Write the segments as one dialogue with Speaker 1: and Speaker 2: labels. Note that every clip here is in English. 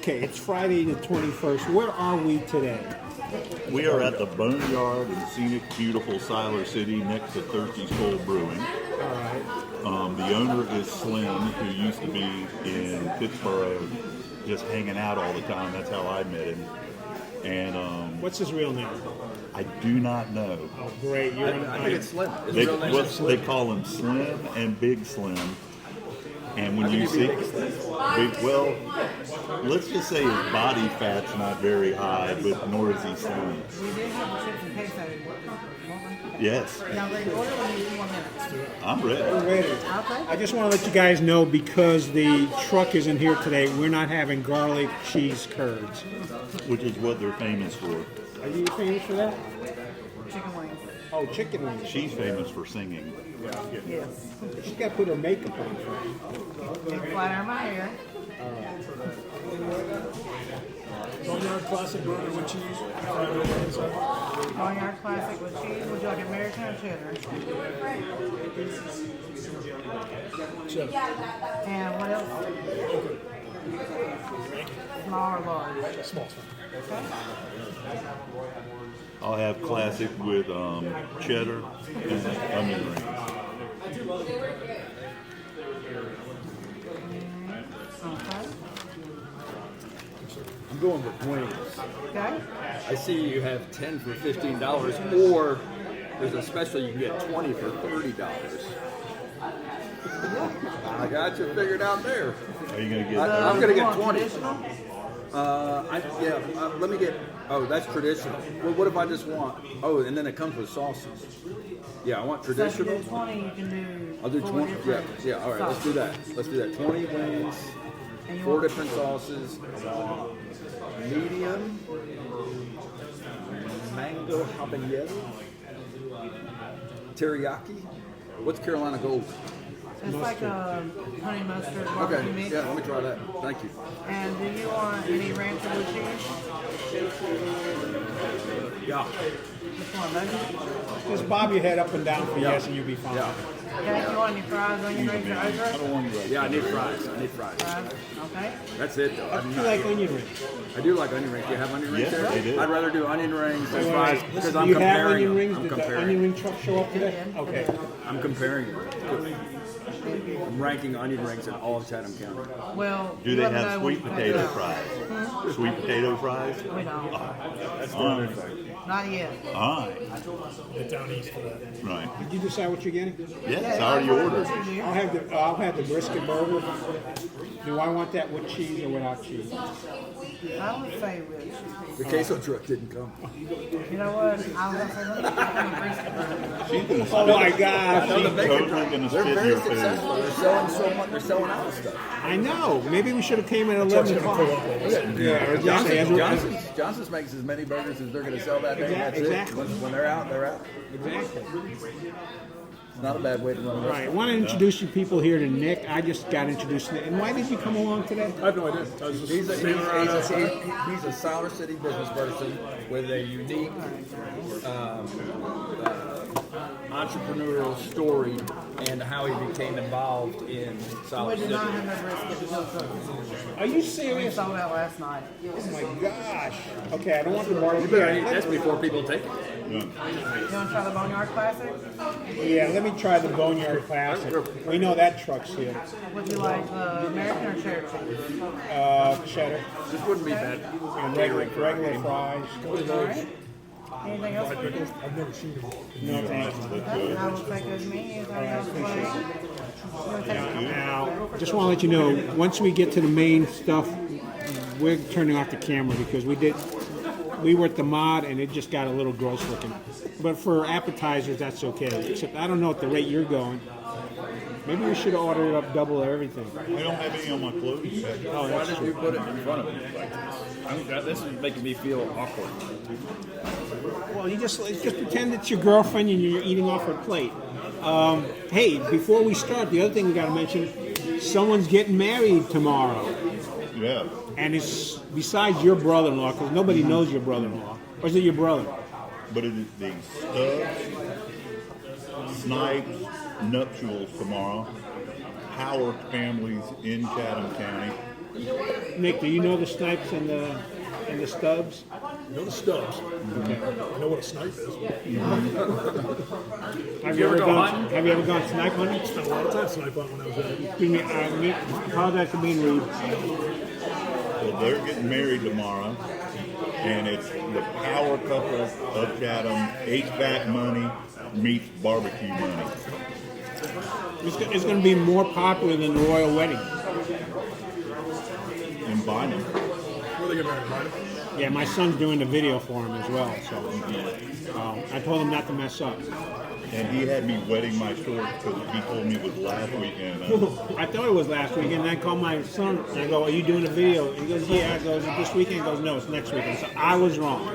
Speaker 1: Okay, it's Friday the 21st. Where are we today?
Speaker 2: We are at the Boneyard in scenic, beautiful Siler City next to Thirsty Skull Brewing.
Speaker 1: All right.
Speaker 2: The owner is Slim, who used to be in Pittsboro just hanging out all the time. That's how I met him. And
Speaker 1: What's his real name?
Speaker 2: I do not know.
Speaker 1: Oh, great.
Speaker 3: I think it's Slim. His
Speaker 2: They,
Speaker 3: real name is
Speaker 2: they
Speaker 3: Slim.
Speaker 2: call him Slim and Big Slim. And when you see, well, let's just say his body fat's not very high, but nor is he slim.
Speaker 4: We did have the chips and queso.
Speaker 2: Yes,
Speaker 4: Y'all ready to order or need 1 minute?
Speaker 2: I'm ready.
Speaker 1: We're ready.
Speaker 4: Okay.
Speaker 1: I just want to let you guys know, because the truck isn't here today, we're not having garlic cheese curds.
Speaker 2: Which is what they're famous for.
Speaker 1: Are you famous for that?
Speaker 4: Chicken wings.
Speaker 1: Oh, chicken wings.
Speaker 2: She's famous for singing.
Speaker 4: Yes.
Speaker 1: She's got to put her makeup on.
Speaker 4: And flat iron my hair.
Speaker 5: Boneyard Classic burger with cheese.
Speaker 4: Boneyard classic with cheese. Would you like American or cheddar?
Speaker 5: Cheddar.
Speaker 4: And what else? Small or large?
Speaker 5: Small.
Speaker 4: Okay.
Speaker 2: I'll have classic with cheddar and onion rings.
Speaker 4: Okay.
Speaker 3: I'm going with wings.
Speaker 4: Okay.
Speaker 3: I see you have 10 for $15, or there's a special you can get 20 for $30. I got you figured out there.
Speaker 2: Are you going to get
Speaker 3: I'm gonna
Speaker 4: You
Speaker 3: get
Speaker 4: want
Speaker 3: 20.
Speaker 4: traditional?
Speaker 3: Let me get. Oh, that's traditional. Well, what if I just want? Oh, and then it comes with sauces. Yeah, I want
Speaker 4: So if you
Speaker 3: traditional.
Speaker 4: do 20, you can do
Speaker 3: I'll do
Speaker 4: 4
Speaker 3: 20. Yeah,
Speaker 4: different
Speaker 3: yeah. All right, let's do that. Let's do that. 20 wings,
Speaker 4: And you
Speaker 3: 4
Speaker 4: want
Speaker 3: different sauces. Medium, mango habanero, teriyaki. What's Carolina Gold?
Speaker 4: It's like a honey mustard barbecue
Speaker 3: Okay,
Speaker 4: mix.
Speaker 3: yeah. Let me try that. Thank you.
Speaker 4: And do you want any ranch or blue cheese?
Speaker 3: Yeah.
Speaker 4: Which one, baby?
Speaker 1: Just bob your head up and down for yes, and you'll be fine.
Speaker 3: Yeah.
Speaker 4: Okay, if you want any fries, onion rings, or okra?
Speaker 3: Yeah, I need fries. I need fries.
Speaker 4: Fries. Okay.
Speaker 3: That's it, though.
Speaker 1: You like onion rings?
Speaker 3: I do like onion rings. Do you have onion rings
Speaker 2: Yes,
Speaker 3: there?
Speaker 2: they do.
Speaker 3: I'd rather do onion rings than
Speaker 1: Wait,
Speaker 3: fries
Speaker 1: wait.
Speaker 3: because
Speaker 1: Do
Speaker 3: I'm
Speaker 1: you have
Speaker 3: comparing
Speaker 1: onion
Speaker 3: them.
Speaker 1: rings?
Speaker 3: I'm
Speaker 1: Did the onion
Speaker 3: comparing.
Speaker 1: ring truck show up today? Okay.
Speaker 3: I'm comparing them. I'm ranking onion rings in all of Chatham County.
Speaker 4: Well,
Speaker 2: Do
Speaker 4: you
Speaker 2: they
Speaker 4: let me
Speaker 2: have
Speaker 4: know
Speaker 2: sweet
Speaker 4: when you
Speaker 2: potato
Speaker 4: pick it up.
Speaker 2: fries? Sweet potato fries?
Speaker 4: We don't.
Speaker 3: That's
Speaker 4: Not yet.
Speaker 2: All right.
Speaker 5: Get down east for that.
Speaker 2: Right.
Speaker 1: Did you decide what you're getting?
Speaker 2: Yes, I already ordered.
Speaker 1: I'll have the brisket burger. Do I want that with cheese or without cheese?
Speaker 4: I would say with cheese.
Speaker 3: The queso truck didn't come.
Speaker 4: You know what? I was going to say, let me get my brisket burger.
Speaker 2: She's gonna
Speaker 1: Oh my gosh!
Speaker 2: She's totally gonna
Speaker 3: They're
Speaker 2: spit in
Speaker 3: very
Speaker 2: your food.
Speaker 3: successful. They're selling so much. They're selling out of stuff.
Speaker 1: I know. Maybe we should have came at 11 o'clock. Yeah, or
Speaker 3: Johnson's makes as many burgers as they're going to sell that day. That's
Speaker 1: Exactly.
Speaker 3: it. When they're out, they're out.
Speaker 1: Exactly.
Speaker 3: It's not a bad way to run a
Speaker 1: All right, I
Speaker 3: restaurant.
Speaker 1: want to introduce you people here to Nick. I just got introduced to Nick. And why did you come along today?
Speaker 5: I have no idea. I was just
Speaker 3: He's a
Speaker 5: standing around outside.
Speaker 3: Siler City business person with a unique entrepreneurial story and how he became involved in
Speaker 4: We
Speaker 3: Siler
Speaker 4: did not
Speaker 3: City.
Speaker 4: have no brisket to go cook.
Speaker 1: Are you
Speaker 4: We
Speaker 1: serious?
Speaker 4: sold out last night.
Speaker 1: Oh my gosh. Okay, I don't want the bar.
Speaker 3: You better eat this before people take it.
Speaker 4: You want to try the Boneyard Classic?
Speaker 1: Yeah, let me try the Boneyard Classic. We know that truck's here.
Speaker 4: Would you like American or cheddar cheese?
Speaker 1: Cheddar.
Speaker 3: This wouldn't be bad.
Speaker 1: And regular fries.
Speaker 4: All right. Anything else for you?
Speaker 5: I've never seen him.
Speaker 1: No, thank you.
Speaker 4: Okay, I will take those menus. Anything else for you? You want to take
Speaker 1: Now, just want to let you know, once we get to the main stuff, we're turning off the camera because we were at the mod and it just got a little gross looking. But for appetizers, that's okay. Except I don't know at the rate you're going. Maybe we should have ordered up double everything.
Speaker 2: I don't have any on my clothes.
Speaker 1: Oh,
Speaker 3: Why
Speaker 1: that's
Speaker 3: did
Speaker 1: true.
Speaker 3: you put it in front of me like this? This is making me feel awkward.
Speaker 1: Well, you just pretend it's your girlfriend and you're eating off her plate. Hey, before we start, the other thing we got to mention: someone's getting married tomorrow,
Speaker 2: Yeah.
Speaker 1: and it's besides your brother-in-law because nobody knows your brother-in-law, or is it your brother?
Speaker 2: But it is the Stubbs, Snipes nuptials tomorrow. Howard families in Chatham County.
Speaker 1: Nick, do you know the Snipes and the Stubbs?
Speaker 5: You know the Stubbs. I know what a snipe is.
Speaker 1: Have you ever gone snipe hunting?
Speaker 5: Spent a lot of time snipe hunting when I was there.
Speaker 1: Excuse me, apologize for being rude.
Speaker 2: Well, they're getting married tomorrow, and it's the power couple of Chatham. HVAC money meets barbecue money.
Speaker 1: It's going to be more popular than the royal wedding.
Speaker 2: In Boneyard.
Speaker 5: Where they get married, right?
Speaker 1: Yeah, my son's doing the video for him as well, so I told him not to mess up.
Speaker 2: And he had me wetting my shorts because he told me it was last weekend.
Speaker 1: I thought it was last weekend, and I called my son, and I go, are you doing a video? And he goes, yeah. I goes, this weekend? He goes, no, it's next weekend. So I was wrong.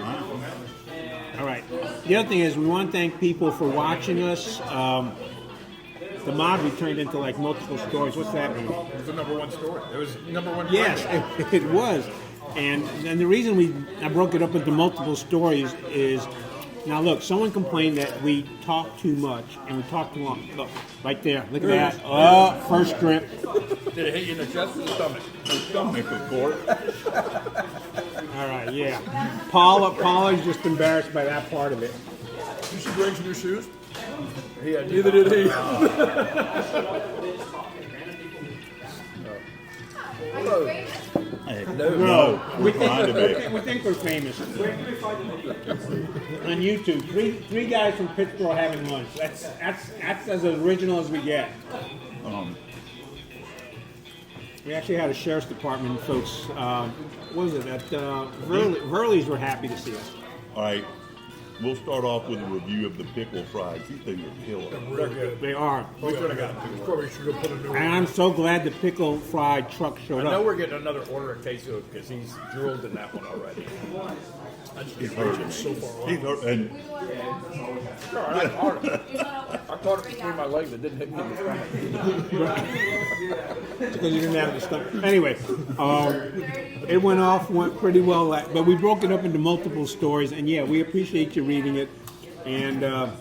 Speaker 1: All right. The other thing is, we want to thank people for watching us. The mod we turned into like multiple stories. What's that mean?
Speaker 5: It was the #1 story. It was #1.
Speaker 1: Yes, it was. And the reason I broke it up into multiple stories is, now look, someone complained that we talk too much and we talk too long. Look, right there, look at that. Oh, first strip.
Speaker 3: Did it hit you in the chest or the stomach?
Speaker 2: The stomach, of course.
Speaker 1: All right, yeah. Paula's just embarrassed by that part of it.
Speaker 5: You should bring some new shoes.
Speaker 3: Yeah,
Speaker 5: Neither did he.
Speaker 3: Hello.
Speaker 2: Hey,
Speaker 1: No, we
Speaker 2: trying to be.
Speaker 1: think we're famous. On YouTube, three guys from Pittsboro having lunch. That's as original as we get. We actually had a sheriff's department folks. What was it? At Verley's were happy to see us.
Speaker 2: All right, we'll start off with a review of the pickle fries. These things are killer.
Speaker 5: They're good.
Speaker 1: They are.
Speaker 5: We could have got two. Probably should go put a new one.
Speaker 1: And I'm so glad the pickle fried truck showed
Speaker 3: I know
Speaker 1: up.
Speaker 3: we're getting another order at Queso because he's drooled in that one already.
Speaker 5: I just get hurt so far
Speaker 2: These
Speaker 5: off.
Speaker 2: are, and
Speaker 3: I caught it between my legs. It didn't hit me in the stomach.
Speaker 1: Because you didn't have the stuff. Anyway, it went pretty well. But we broke it up into multiple stories, and yeah, we appreciate you reading it. And I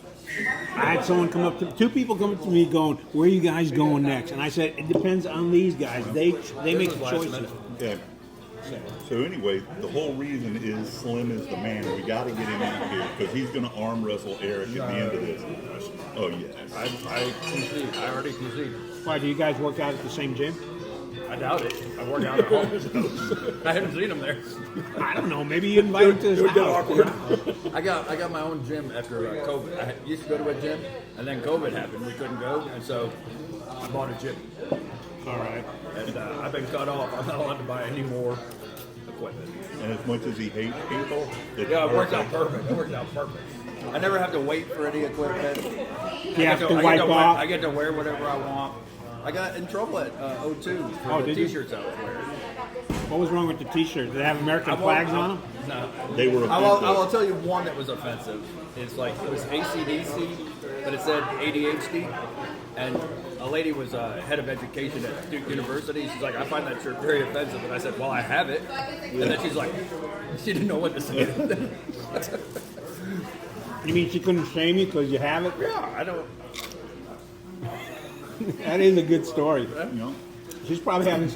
Speaker 1: had someone two people come up to me going, "Where are you guys going next?" And I said, "It depends on these guys. They make
Speaker 3: was
Speaker 1: the
Speaker 3: last
Speaker 1: choices."
Speaker 3: minute.
Speaker 2: yeah. So anyway, the whole reason is Slim is the man. We got to get him out here because he's going to arm wrestle Eric at the end of this. Oh yes.
Speaker 3: I concede. I already conceded.
Speaker 1: Why do you guys work out at the same gym?
Speaker 3: I doubt it. I work out at home. I haven't seen him there.
Speaker 1: I don't know. Maybe you invite him to his
Speaker 5: It would get
Speaker 1: house.
Speaker 5: awkward.
Speaker 3: I got my own gym after COVID. I used to go to a gym, and then COVID happened. We couldn't go, and so I bought a gym.
Speaker 1: All right.
Speaker 3: And I've been cut off. I'm not allowed to buy any more equipment.
Speaker 2: And as much as he hates people, it's
Speaker 3: Yeah, it works out
Speaker 2: perfect.
Speaker 3: perfect. It works out perfect. I never have to wait for any equipment.
Speaker 1: You have to wipe off.
Speaker 3: I get to wear whatever I want. I got in trouble at O2 for
Speaker 1: Oh,
Speaker 3: the
Speaker 1: did you?
Speaker 3: T-shirts I was wearing.
Speaker 1: What was wrong with the T-shirt? Did they have American
Speaker 3: I won't-
Speaker 1: flags on them?
Speaker 3: No.
Speaker 2: They were
Speaker 3: I will
Speaker 2: offensive.
Speaker 3: tell you one that was offensive. It's like it was AC/DC, but it said ADHD, and a lady was head of education at Duke University. She's like, I find that shirt very offensive, and I said, well, I have it, and then she's like, she didn't know what to say.
Speaker 1: You mean she couldn't shame you because you have it?
Speaker 3: Yeah, I don't.
Speaker 1: That is a good story.
Speaker 2: You know,
Speaker 1: She's probably having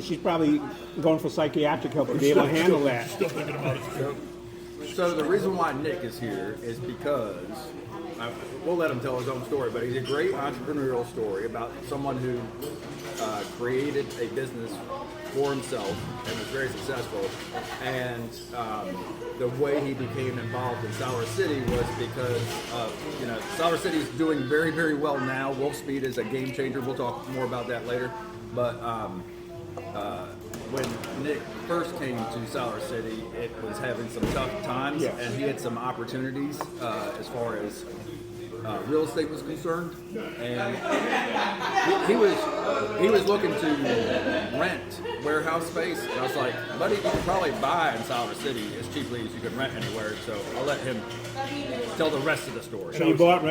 Speaker 1: she's probably going for psychiatric help to be able to handle that.
Speaker 5: Still thinking about it.
Speaker 3: So the reason why Nick is here is because we'll let him tell his own story, but he's a great entrepreneurial story about someone who created a business for himself and was very successful. And the way he became involved in Siler City was because Siler City is doing very, very well now. Wolf Speed is a game changer. We'll talk more about that later. But when Nick first came to Siler City, it was having some tough times,
Speaker 1: Yes.
Speaker 3: and he had some opportunities as far as real estate was concerned, and he was looking to rent warehouse space. And I was like, buddy, you can probably buy in Siler City as cheaply as you can rent anywhere. So I'll let him tell the rest of the story.
Speaker 1: So you bought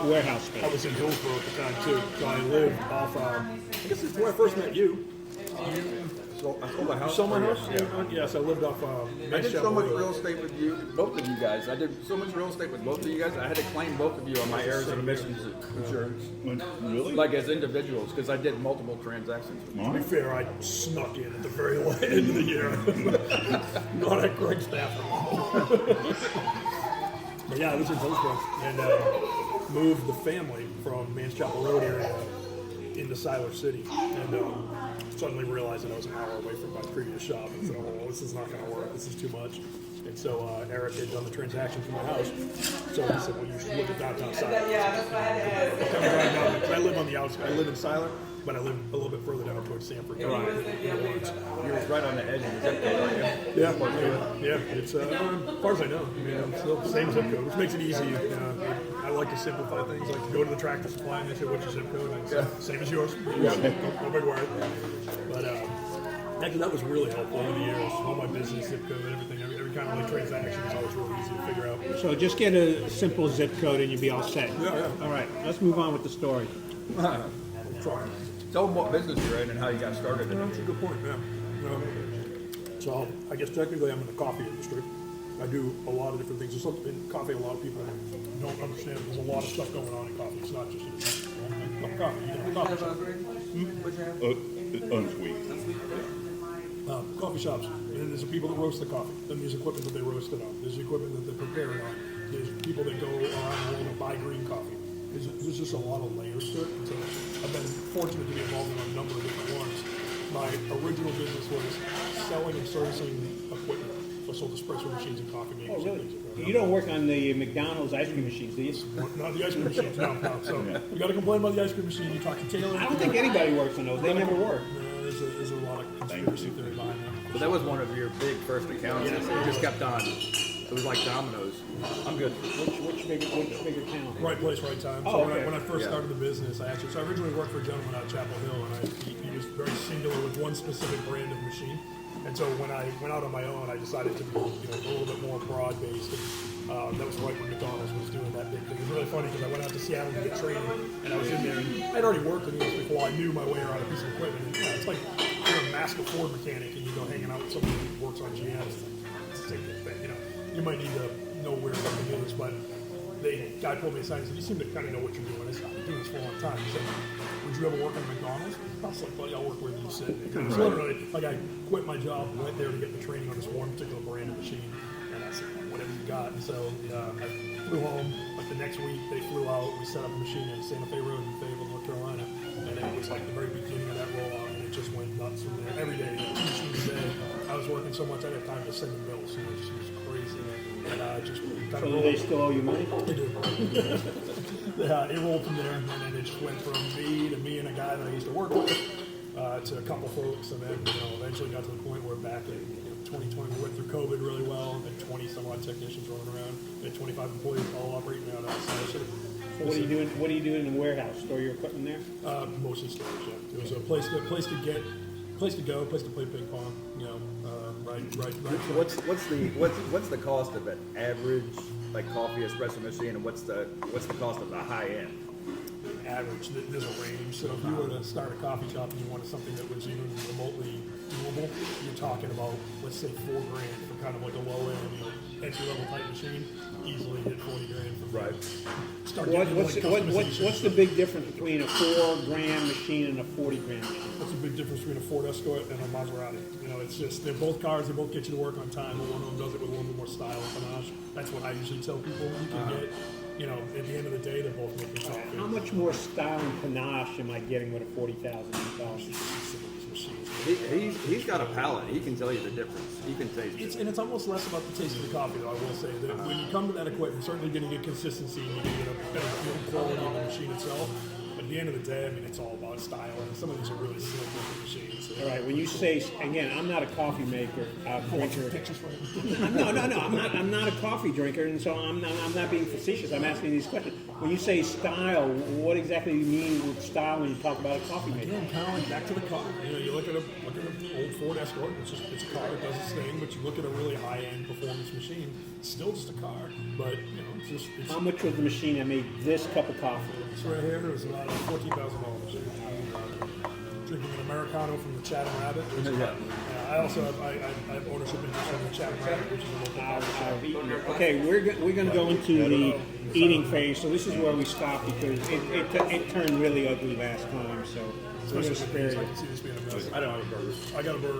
Speaker 1: warehouse
Speaker 5: I
Speaker 1: space.
Speaker 5: was in Hillsborough at the time too. So I lived off. I guess it's where I first met you.
Speaker 3: I sold a house.
Speaker 5: You sold my
Speaker 3: for you.
Speaker 5: house?
Speaker 3: Yeah.
Speaker 5: Yes, I lived off.
Speaker 3: I did so much real estate with you, both of you guys. I did so much real estate with both of you guys. I had to claim both of you on my errors and omissions insurance,
Speaker 2: Really?
Speaker 3: like as individuals, because I did multiple transactions. With you.
Speaker 5: To be fair, I snuck in at the very end of the year. Not at Greg's bathroom. But yeah, I was in Hillsborough and moved the family from Manchapel Road area into Siler City, and suddenly realized that I was an hour away from my previous shop, and said, "Oh, this is not going to work. This is too much." And so Eric had done the transaction for my house, so he said, "Well, you should look at downtown Siler." I live on the outskirts. I live in Siler, but I live a little bit further down towards Sanford.
Speaker 3: You're right on the edge of the zip code, aren't you?
Speaker 5: Yeah. It's as far as I know, it's still the same zip code, which makes it easy. I like to simplify things. Like to go to the Tractor Supply and they say, "What's your zip code?" And I say, "Same as yours." No big worry. But actually, that was really helpful over the years. All my business zip code, everything, every kind of like transaction is always really easy to figure out.
Speaker 1: So just get a simple zip code and you'll be all set.
Speaker 5: Yeah.
Speaker 1: All right, let's move on with the story.
Speaker 5: Try.
Speaker 3: Tell them what business you're in and how you got started in it.
Speaker 5: That's a good point, yeah. So I guess technically I'm in the coffee industry. I do a lot of different things. There's something in coffee a lot of people don't understand. There's a lot of stuff going on in coffee. It's not just coffee. You can have a coffee shop.
Speaker 2: Unsweet.
Speaker 5: Coffee shops. And there's the people that roast the coffee. Then there's equipment that they roast it on. There's equipment that they prepare it on. There's people that go around the world and buy green coffee. There's just a lot of layers to it. And so I've been fortunate to be involved in a number of different ones. My original business was selling and servicing equipment. So I sold espresso machines and coffee makers.
Speaker 1: Oh, really?
Speaker 5: And things like that.
Speaker 1: You don't work on the McDonald's ice cream machines, do you?
Speaker 5: Not the ice cream machines, no. So you got to complain about the ice cream machine. You talk to Taylor.
Speaker 1: I don't think anybody works on those. They never work.
Speaker 5: No, there's a lot of conspiracy theory behind that.
Speaker 3: But that was one of your big first accounts. It just kept on. It was like dominoes. I'm good.
Speaker 1: Which bigger town?
Speaker 5: Right place, right time.
Speaker 1: Oh,
Speaker 5: So
Speaker 1: okay.
Speaker 5: when I first started the business, I originally worked for a gentleman out of Chapel Hill, and he was very singular with one specific brand of machine. And so when I went out on my own, I decided to be a little bit more broad-based. And that was right when McDonald's was doing that big thing. It was really funny because I went out to Seattle to get training, and I was in there, and I'd already worked in this before. I knew my way around a piece of equipment. And, it's like you're a master Ford mechanic, and you go hanging out with somebody who works on GM. It's the same thing. You might need to know where something is, but the guy pulled me aside and said, "You seem to kind of know what you're doing." I said, "I've been doing this for a long time." He said, "Would you ever work at McDonald's?" I was like, "Buddy, I'll work where you sit." So literally, like I quit my job, went there to get the training on this one particular brand of machine, and I said, "Whatever you got." And so I flew home. Like the next week, they flew out. We set up a machine in Santa Fe Road in Fayetteville, North Carolina, and it was like the very beginning of that rollout, and it just went nuts from there. Every day, 2 machines a day. I was working so much I didn't have time to send them bills. It was crazy. And just kind
Speaker 1: So
Speaker 5: of
Speaker 1: do they still owe you money?
Speaker 5: They do. It rolled from there, and then it just went from me and a guy that I used to work with to a couple folks, and then eventually got to the point where back in 2020 we went through COVID really well, and 20 some odd technicians running around, and 25 employees all operating out of Siler City.
Speaker 1: So what are you doing? What are you doing in the warehouse? Store your equipment there?
Speaker 5: Mostly storage. Yeah. It was a place to go, place to play ping pong. Right.
Speaker 3: So what's the cost of an average like coffee espresso machine, and what's the cost of the high end?
Speaker 5: Average, there's a range. So if you were to start a coffee shop and you wanted something that was even remotely doable, you're talking about, let's say, $4,000 for kind of like a low end, entry level type machine. Easily hit $40,000 for
Speaker 3: Right.
Speaker 5: Start getting into, like, customization.
Speaker 1: What's the big difference between a $4,000 machine and a $40,000 machine?
Speaker 5: What's the big difference between a Ford Escort and a Maserati? It's just, they're both cars, they both get you to work on time, but one of them does it with a little bit more style and panache. That's what I usually tell people. You can get, at the end of the day, they're both making coffee.
Speaker 1: How much more style and panache am I getting with a $40,000?
Speaker 3: He's got a palate. He can tell you the difference. He can taste it.
Speaker 5: And it's almost less about the taste of the coffee, though. I will say that when you come to that equipment, you're certainly going to get consistency, and you're going to get a better quality of the machine itself. But at the end of the day, it's all about style, and some of these are really slick looking machines.
Speaker 1: All right. When you say, again, I'm not a coffee maker, drinker.
Speaker 5: Pictures for you.
Speaker 1: No. I'm not a coffee drinker, and so I'm not being facetious. I'm asking these questions. When you say style, what exactly do you mean with style when you talk about a coffee maker?
Speaker 5: Again, kind of like back to the car. You look at an old Ford Escort. It's a car. It does its thing. But you look at a really high-end performance machine. It's still just a car. But it's
Speaker 1: How much was the machine that made this cup of coffee?
Speaker 5: It's right here. It was about a $14,000 machine. drinking an Americano from the Chatham Rabbit. Which is,
Speaker 3: Yeah.
Speaker 5: I also have ownership interest in the Chatham Rabbit, which is a local coffee shop.
Speaker 1: I've eaten it. Okay, we're going to go into the eating phase. So this is where we stop because it turned really ugly last time. So we're going to spare you.
Speaker 5: I can see this being a mess.
Speaker 3: I don't have a burger.
Speaker 5: I got a burger.